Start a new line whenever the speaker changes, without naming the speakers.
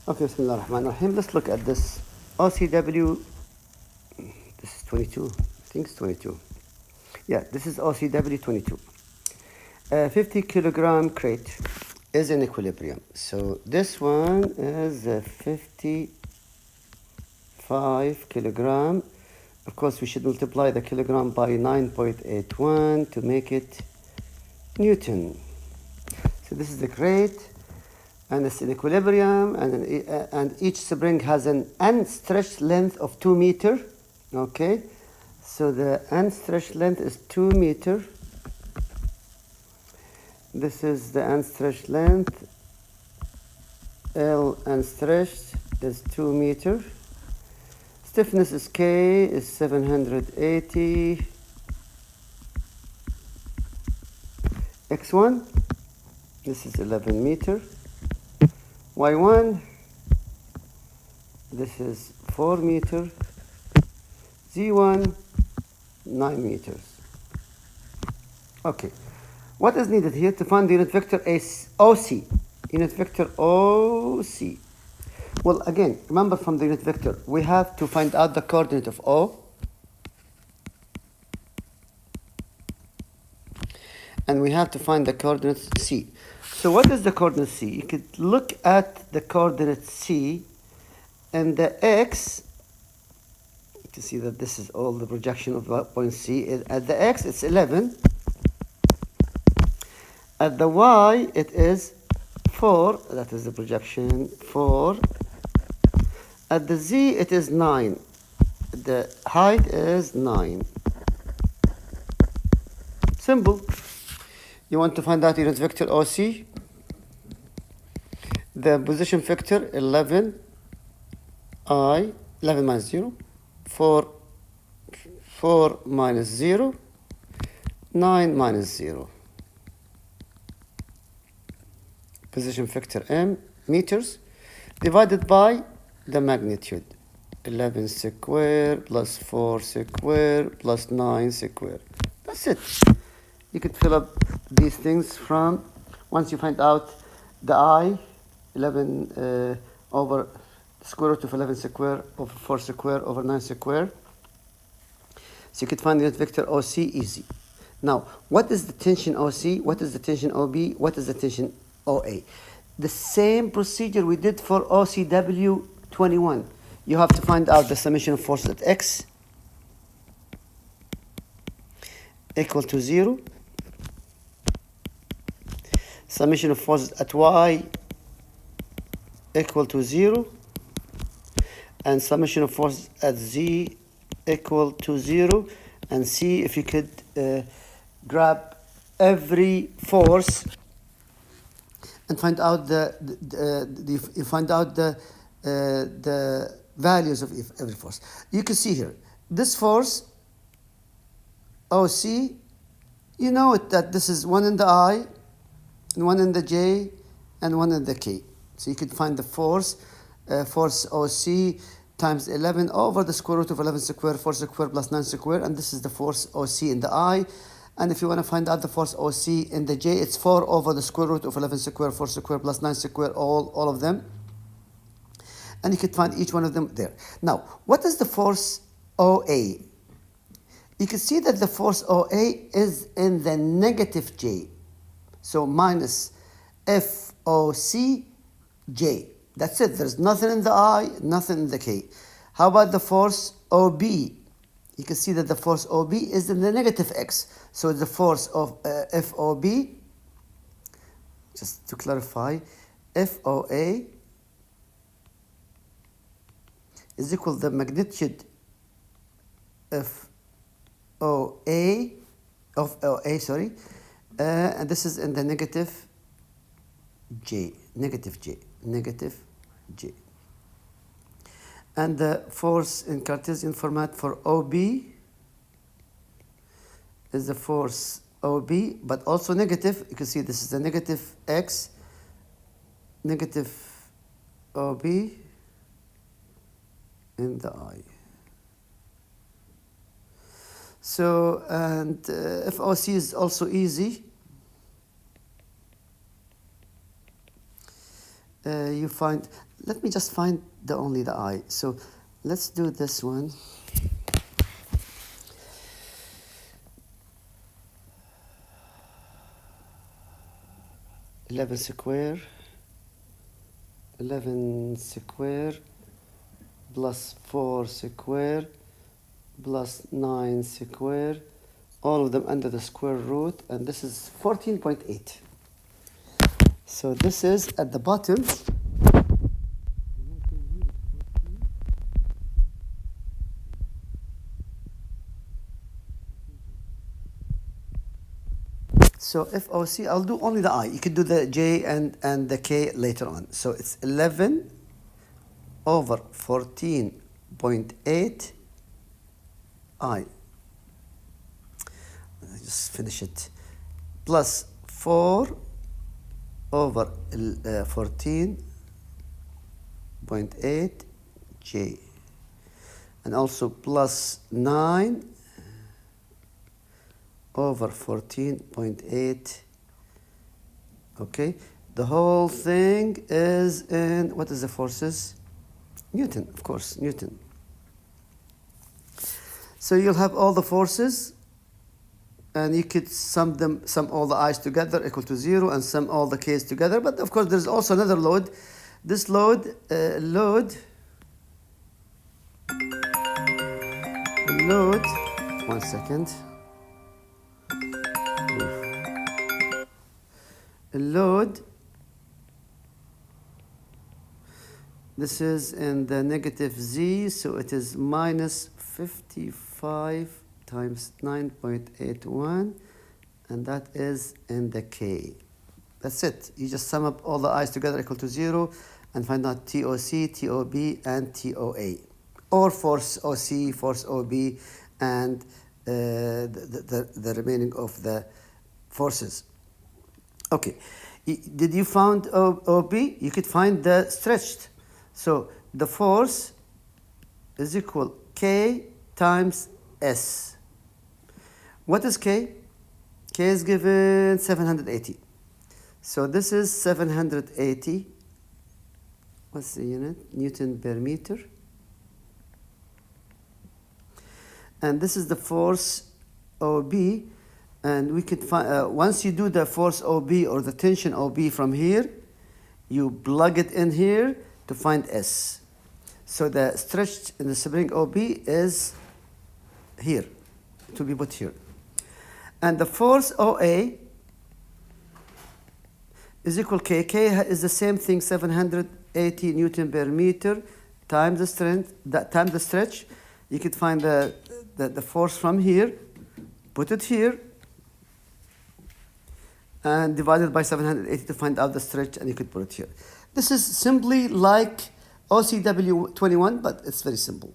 Okay, Bismillah ar-Rahman ar-Rahim. Let's look at this OCW. This is 22. I think it's 22. Yeah, this is OCW 22. 50 kilogram crate is in equilibrium. So this one is 55 kilogram. Of course, we should multiply the kilogram by 9.81 to make it Newton. So this is the crate, and it's in equilibrium, and each spring has an unstretched length of 2 meter. Okay, so the unstretched length is 2 meter. This is the unstretched length. L unstretched is 2 meter. Stiffness is K is 780. X1, this is 11 meter. Y1, this is 4 meter. Z1, 9 meters. Okay, what is needed here to find the unit vector OC? Unit vector OC. Well, again, remember from the unit vector, we have to find out the coordinate of O. And we have to find the coordinate C. So what is the coordinate C? You could look at the coordinate C, and the X, to see that this is all the projection of the point C. At the X, it's 11. At the Y, it is 4. That is the projection, 4. At the Z, it is 9. The height is 9. Simple. You want to find out unit vector OC. The position vector 11 minus 0, 4 minus 0, 9 minus 0. Position vector M, meters, divided by the magnitude. 11 square plus 4 square plus 9 square. That's it. You could fill up these things from, once you find out the I, 11 over square root of 11 square over 4 square over 9 square. So you could find the unit vector OC easy. Now, what is the tension OC? What is the tension OB? What is the tension OA? The same procedure we did for OCW 21. You have to find out the summation of forces at X equal to 0. Summation of forces at Y equal to 0. And summation of forces at Z equal to 0. And see if you could grab every force and find out the values of every force. You can see here, this force OC, you know it, that this is one in the I, and one in the J, and one in the K. So you could find the force OC times 11 over the square root of 11 square, 4 square plus 9 square, and this is the force OC in the I. And if you want to find out the force OC in the J, it's 4 over the square root of 11 square, 4 square plus 9 square, all of them. And you could find each one of them there. Now, what is the force OA? You can see that the force OA is in the negative J. So minus FOC J. That's it. There's nothing in the I, nothing in the K. How about the force OB? You can see that the force OB is in the negative X. So the force of FOB, just to clarify, FOA is equal to the magnitude of OA, and this is in the negative J. And the force in Cartesian format for OB is the force OB, but also negative. You can see this is the negative X, negative OB in the I. So, and FOC is also easy. you find, let me just find only the I. So let's do this one. Eleven square plus 4 square plus 9 square, all of them under the square root, and this is 14.8. So this is at the bottom. So FOC, I'll do only the I. You can do the J and the K later on. So it's 11 over 14.8 I. Just finish it. Plus 4 over 14.8 J. And also plus 9 over 14.8. Okay, the whole thing is in, what is the forces? Newton, of course, Newton. So you'll have all the forces, and you could sum all the i's together equal to 0, and sum all the k's together. But of course, there's also another load. This load, one second. Load, this is in the negative z, so it is minus 55 times 9.81, and that is in the k. That's it. You just sum up all the i's together equal to 0 and find out TOC, TOB, and TOA, or force OC, force OB, and the remaining of the forces. Okay, did you find OB? You could find the stretched. So the force is equal K times S. What is K? K is given 780. So this is 780. What's the unit? Newton per meter. And this is the force OB. And we could find, once you do the force OB or the tension OB from here, you plug it in here to find S. So the stretch in the spring OB is here, to be put here. And the force OA is equal K. K is the same thing, 780 Newton per meter times the strength, times the stretch. You could find the force from here, put it here, and divided by 780 to find out the stretch, and you could put it here. This is simply like OCW 21, but it's very simple.